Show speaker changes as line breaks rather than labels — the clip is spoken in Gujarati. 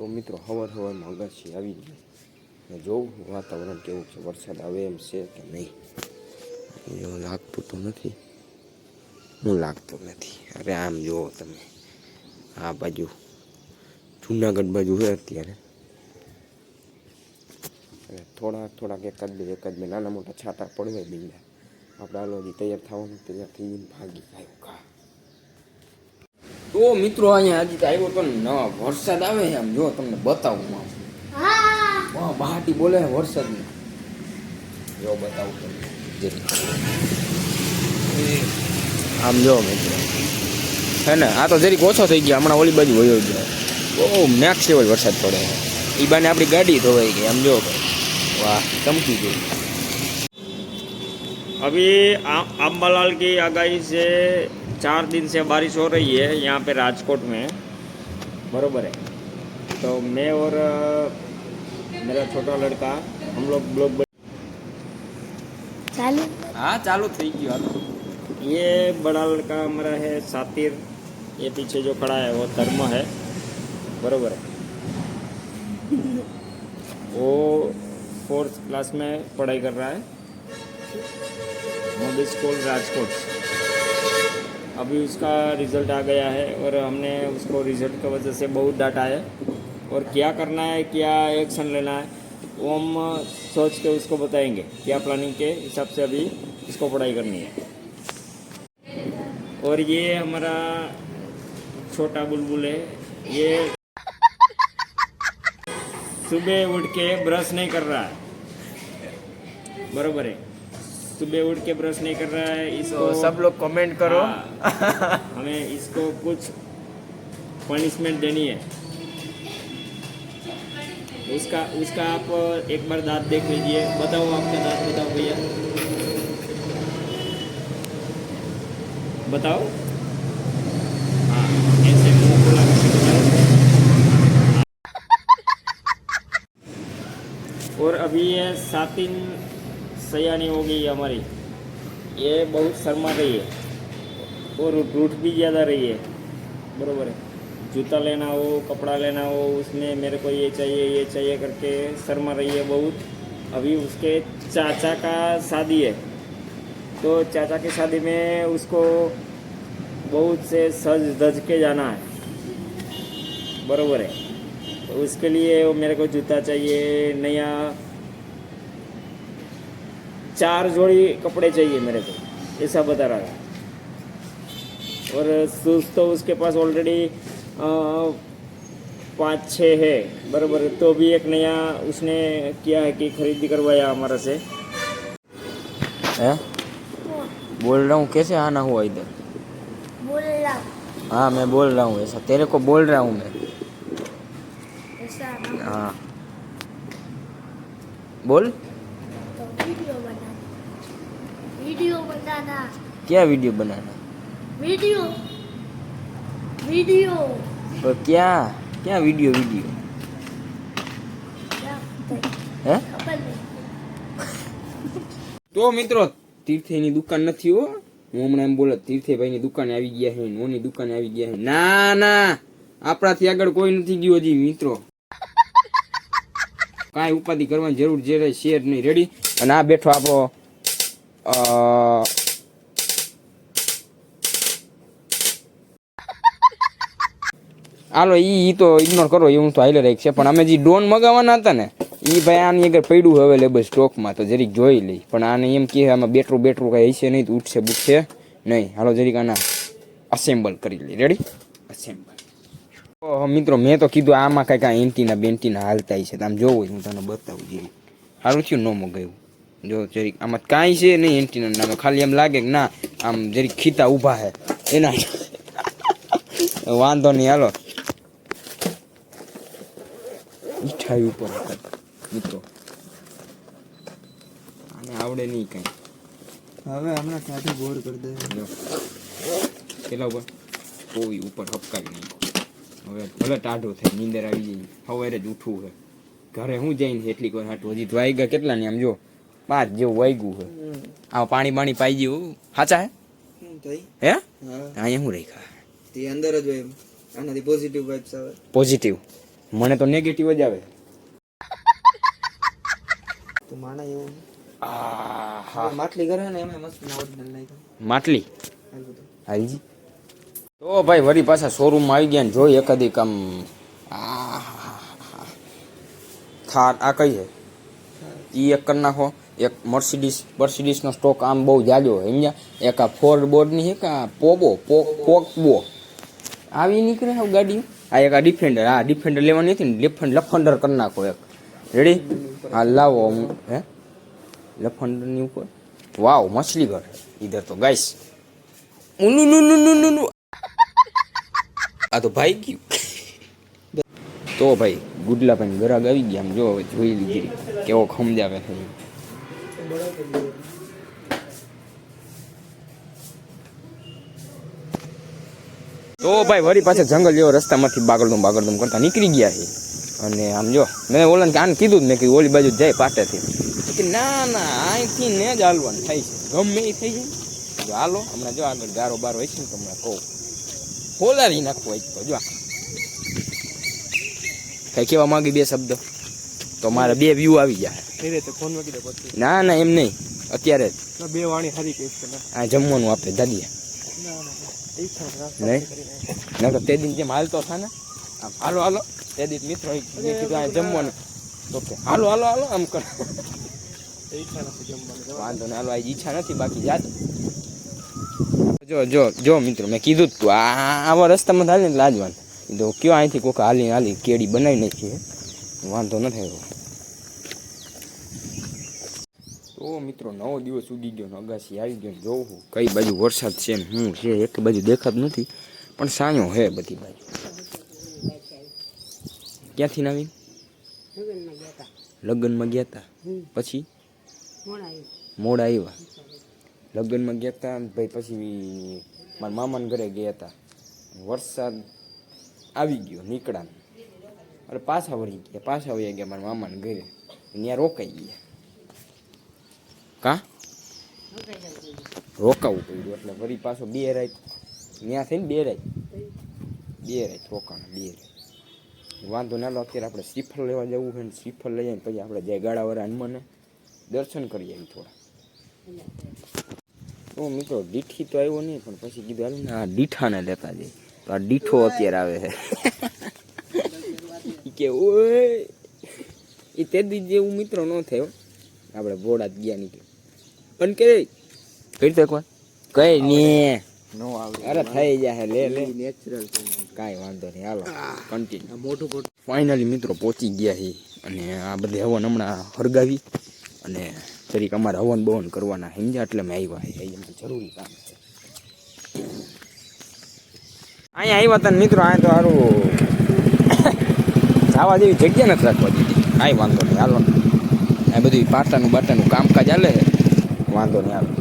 મિત્રો હવારમાં અગાસી આવી ગઈ, જોઉં વાતાવરણ કેવું છે, વરસાદ આવે એમ છે કે નહીં. એવું લાગતું તો નથી, હું લાગતું નથી. અરે આમ જુઓ તમે, આ બાજુ જુનાગઢ બાજુ છે અત્યારે. થોડાક એકાદ બે નાના મોટા છાંટા પડવે બીજા. આપણે હાલો હજી તૈયાર થવાનું, તૈયાર થઈને ભાગી જાય. તો મિત્રો અહીંયા હજી તો આવ્યો તો ને નવા વરસાદ આવે છે. આમ જો તમને બતાવું, આમ બહાટી બોલે વરસાદ ને જો બતાવું તમને. આમ જો મિત્રો હે ને, આ તો જરીક ઓછો થઈ ગયા, હમણાં ઓલી બાજુ વયો ગયો. બહુ નેક્સ્ટ લેવલ વરસાદ પડે છે. એ બાને આપણી ગાડી ધોવાઈ ગઈ. આમ જો वाह चमकी गई।
अभी अम्बालाल की आगाही से 4 दिन से बारिश हो रही है यहाँ पे राजकोट में, बरोबर है। तो मैं और मेरा छोटा लड़का हम लोग ब्लॉग
चालू, हाँ चालू थी गया।
ये बड़ा लड़का हमारा है सातिर, ये पीछे जो खड़ा है वो धर्म है, बरोबर है। वो 4th क्लास में पढ़ाई कर रहा है, मोदी स्कूल राजकोट। अभी उसका रिज़ल्ट आ गया है और हमने उसको रिज़ल्ट की वजह से बहुत डांटा है, और क्या करना है, क्या एक्शन लेना है, वो हम सोच के उसको बताएंगे। क्या प्लानिंग के हिसाब से अभी इसको पढ़ाई करनी है। और ये हमारा छोटा बुलबुल है, ये सुबह उठ के ब्रश नहीं कर रहा है, बरोबर है। सुबह उठ के ब्रश नहीं कर रहा है, इसको
तो सब लोग कमेंट करो।
हमें इसको कुछ पनिशमेंट देनी है। उसका आप एक बार दांत देख लीजिए, बताओ आपका दांत, बताओ भैया, बताओ। हाँ, ऐसे मुंह खोला करके बताओ। और अभी ये सातिन सयानी हो गई हमारी, ये बहुत शर्मा रही है और रूठ भी ज़्यादा रही है, बरोबर है। जूता लेना हो, कपड़ा लेना हो, उसमें मेरे को ये चाहिए करके शर्मा रही है बहुत। अभी उसके चाचा का शादी है, तो चाचा की शादी में उसको बहुत से सज धज के जाना है, बरोबर है। तो उसके लिए मेरे को जूता चाहिए नया, 4 जोड़ी कपड़े चाहिए मेरे को, ऐसा बता रहा है। और शूज़ तो उसके पास ऑलरेडी 5-6 है, बराबर। तो भी एक नया उसने किया है कि खरीदी करवाया हमारा से।
है? बोल रहा हूँ, कैसे आना हुआ इधर?
बोल रहा हूँ।
हाँ मैं बोल रहा हूँ ऐसा, तेरे को बोल रहा हूँ मैं।
ऐसा
हाँ बोल।
तो वीडियो बनाना।
क्या वीडियो बनाना?
वीडियो
और क्या क्या वीडियो હે? તો મિત્રો તીર્થેની દુકાન નથી હો, હું હમણાં એમ બોલે તીર્થેભાઈની દુકાને આવી ગયા છે, નોની દુકાને આવી ગયા છે. ના ના, આપણાથી આગળ કોઈ નથી ગયું હજી મિત્રો. કાંઈ ઉપાધિ કરવાની જરૂર જે શેર નહીં. રેડી? અને આ બેઠો આપણો હાલો ઈ તો ઇગ્નોર કરો, એવું તો હાઈલર એક છે. પણ અમે જે ડોન મગાવવાના હતા ને, એ ભાઈ આની આગળ પડ્યું અવેલેબલ સ્ટોકમાં, તો જરીક જોઈ લઈ. પણ આને એમ કે આમાં બેટરું કાંઈ હશે નહીં, તો ઉઠશે બુઠશે નહીં. હાલો જરીક આના અસેમ્બલ કરી લઈ. રેડી? અસેમ્બલ. મિત્રો મેં તો કીધું આમાં કાંઈ એન્ટીના બેન્ટીના હાલતા છે, આમ જોવું હું તને બતાવું. જરીક સારું થયું ન મગાવ્યું. જો જરીક આમાં કાંઈ છે નહીં એન્ટીના નામે, ખાલી એમ લાગે કે ના આમ જરીક ખીતા ઊભા છે એના. વાંધો નહીં, હાલો મીઠાઈ ઉપર મિત્રો આને આવડે નહીં કઈ.
હવે હમણાં સાથે બોર કરી દે
પેલા ઉપર ઓવી ઉપર હપકાવી નહીં. હવે ભલે ટાઢો થાય, નીંદર આવી જાય, સવારે જ ઉઠવું છે. ઘરે હું જઈને એટલી કોઈ હાટું હજી વાગ્યા કેટલા ને આમ જો 5 જેવું વાગ્યું છે. આ પાણી પાઈ ગયું સાચા હે હે અહીંયા હું રાખ્યા
તે અંદર જ હોય, આનાથી પોઝિટિવ વાઇબ્સ આવે.
પોઝિટિવ મને તો નેગેટિવ જ આવે.
તો માણા એવું
હા
માટલી કરે ને એમાં મસ્ત ના ઓરિજિનલ નાખ્યું
માટલી
હાલ બધું.
હાલજી. તો ભાઈ વળી પાછા શોરૂમમાં આવી ગયા ને જોઈ એકાદી કામ થાર આ કઈ છે એ એક કરી નાખો. એક મર્સિડીસનો સ્ટોક આમ બહુ જાજો સમજ્યા. એક આ ફોર્ડ બોર્ડની છે કે આ પોકબો આવી નીકળે હવે ગાડી. આ એક આ ડિફેન્ડર, હા ડિફેન્ડર લેવાની હતી ને, લફંડર કરી નાખો એક. રેડી? હા લાવો હું હે લફંડરની ઉપર. વાવ મછલી ઘર ઇધર તો ગાઈસ. આ તો ભાઈ ગયું. તો ભાઈ ગુડલા ભાઈ ગરાગ આવી ગયા. આમ જો હવે જોઈ લીધી કેવો ખમજાવે છે. તો ભાઈ વળી પાછા જંગલ જેવો રસ્તામાંથી બાગડદમ કરતા નીકળી ગયા છે. અને આમ જો મેં ઓલાને કે આને કીધું જ, મેં કીધું ઓલી બાજુ જાય પાટેથી. કે ના ના અહીંથી ને જ હાલવાનું થાય છે, ગમે એ થઈ જાય. જો હાલો હમણાં જો આગળ ગારો બારો હોય છે ને તમને કહું ફોલારી નાખવું હોય તો જો કઈ કહેવા માંગી બે શબ્દ તો મારે 2 વ્યૂ આવી જાય. ના ના એમ નહીં, અત્યારે જ
2 વાણી હરી કહીશ કે
આ જમવાનું આપે દાદીએ નહીં ના તો તે દિન જેમ હાલતો થા ને આમ હાલો તે દિન મિત્રો મેં કીધું આ જમવાનું તો કે હાલો આમ કર. વાંધો ને હાલો આ ઈચ્છા નથી બાકી જાત. જો મિત્રો મેં કીધું તું આવા રસ્તામાં હાલી ને લાજવાનું તો કયો અહીંથી કોક હાલી કેડી બનાવી નાખી. વાંધો નથી આવ્યો. તો મિત્રો 9 દિવસ ઉડી ગયો ને અગાસી આવી ગયો. જોઉં કઈ બાજુ વરસાદ છે ને શું છે એક બાજુ દેખાત નથી પણ સાંયો હે બધી બાજુ. ક્યાંથી ના આવી? લગ્નમાં ગયા હતા પછી મોડા આવ્યા. લગ્નમાં ગયા હતા ભાઈ પછી મારા મામાના ઘરે ગયા હતા. વરસાદ આવી ગયો નીકળાને અરે પાછા વળી ગયા મારા મામાના ઘરે. ત્યાં રોકાઈ ગયા. કા રોકાવું પડ્યું એટલે વળી પાછો 2 રાત ત્યાં થઈને 2 રાત રોકાણા 2 રાત. વાંધો ના લો અત્યારે આપણે શ્રીફળ લેવા જવું છે ને શ્રીફળ લઈ આવીને પછી આપણે જાય ગાડાવાળા હનુમાને દર્શન કરી આવી થોડા. તો મિત્રો દીઠી તો આવ્યો નહીં પણ પછી કીધું હાલ ને આ દીઠાને લેતા જાય. તો આ દીઠો અત્યારે આવે છે કે ઓય એ તે દી જેવું મિત્રો ન થયો. આપણે ઘોડા જ ગયા નીકળે પણ કે કરી તો એકવાર કઈ ને
નો આવે.
અરે થઈ જાય લે
નેચરલ
કાંઈ વાંધો નહીં હાલો કન્ટિન્યુ. મોટું ફાઇનલી મિત્રો પહોંચી ગયા છે અને આ બધી હવન હમણાં હરગાવી અને જરીક અમારે હવન બવન કરવાના સમજ્યા એટલે મેં આવ્યા છે. એમાં જરૂરી કામ છે. અહીંયા આવ્યા હતા મિત્રો. આ તો સારું જવા જેવી જગ્યા નથી રાખવા દીધી. કાંઈ વાંધો નહીં હાલો. આ બધું પાટાનું કામકાજ હાલે વાંધો નહીં હાલો.